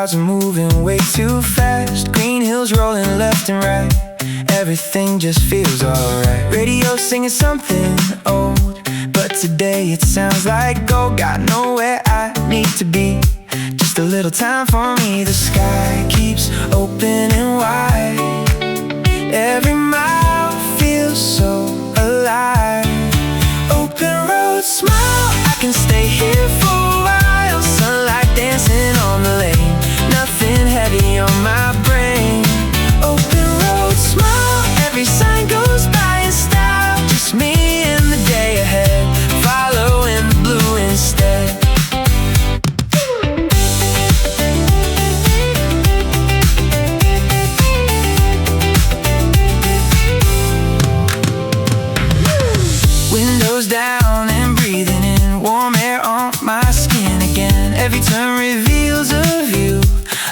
clouds are moving way too fast. Green hills rolling left and right. Everything just feels alright. Radio singing something old, but today it sounds like gold. Got nowhere I need to be, just a little time for me. The sky keeps opening wide. Every mile feels so alive. Open road, smile, I can stay here for a while. Sunlight dancing on the lane, nothing heavy on my brain. Open road, smile, every sign goes by in style. Just me and the day ahead, following the blue instead. Windows down and breathing in warm air on my skin again. Every turn reveals a view,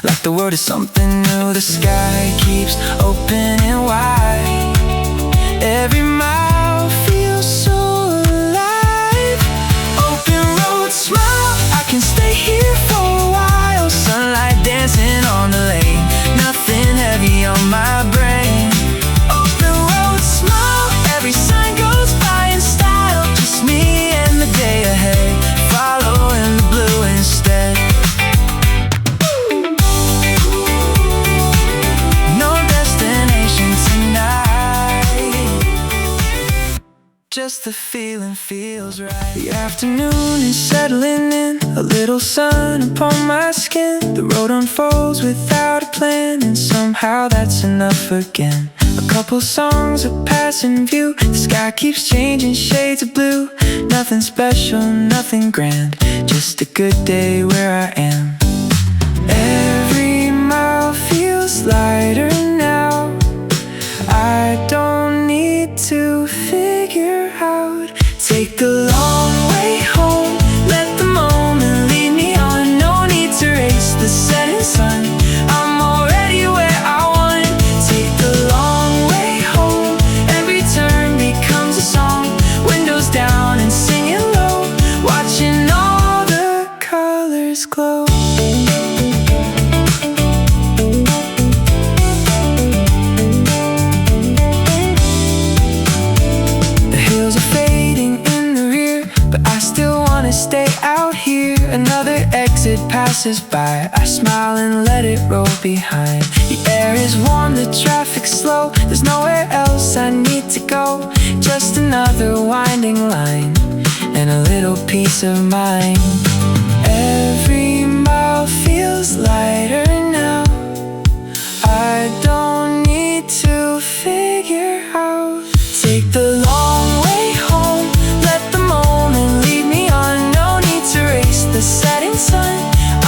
like the world is something new. The sky keeps opening wide. Every mile feels so alive. Open road, smile, I can stay here for a while. Sunlight dancing on the lane, nothing heavy on my brain. Open road, smile, every sign goes by in style. Just me and the day ahead, following the blue instead. No destination tonight, just the feeling feels right. The afternoon is settling in, a little sun upon my skin. The road unfolds without a plan, and somehow that's enough again. A couple songs are passing view. The sky keeps changing shades of blue. Nothing special, nothing grand, just a good day where I am. Every mile feels lighter now. I don't need to figure out. Take the long way home, let the moment lead me on. No need to race the setting sun, I'm already where I want. Take the long way home, every turn becomes a song. Windows down and singing low, watching all the colors glow. The hills are fading in the rear, but I still wanna stay out here. Another exit passes by, I smile and let it roll behind. The air is warm, the traffic's slow. There's nowhere else I need to go, just another winding line and a little peace of mind. Every mile feels lighter now. I don't need to figure out. Take the long way home, let the moment lead me on. No need to race the setting sun,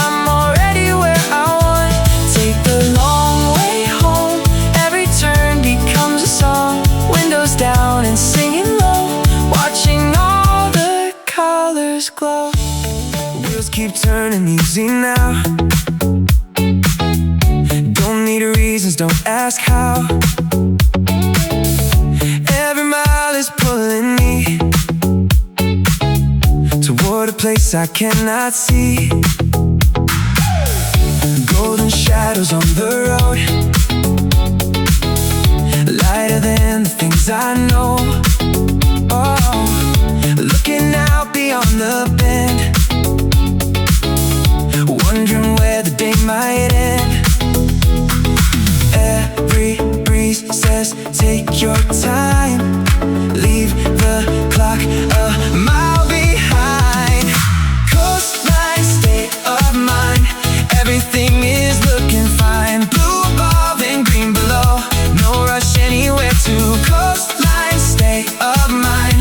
I'm already where I want. Take the long way home, every turn becomes a song. Windows down and singing low, watching all the colors glow. Wheels keep turning easy now. Don't need reasons, don't ask how. Every mile is pulling me toward a place I cannot see. Golden shadows on the road, lighter than the things I know. Oh, looking out beyond the bend, wondering where the day might end. Every breeze says take your time, leave the clock a mile behind. Coastline, state of mind, everything is looking fine. Blue above and green below, no rush anywhere to. Coastline, state of mind,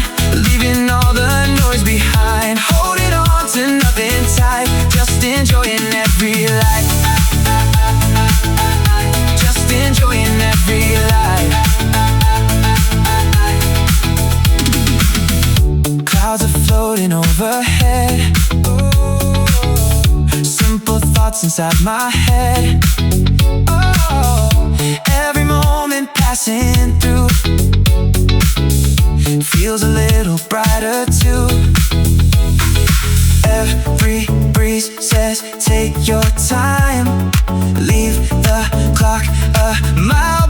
leaving all the noise behind. Holding on to nothing tight, just enjoying every life. Just enjoying every life. Clouds are floating overhead, simple thoughts inside my head. Oh, every moment passing through feels a little brighter too. Every breeze says take your time, Leave the clock a mile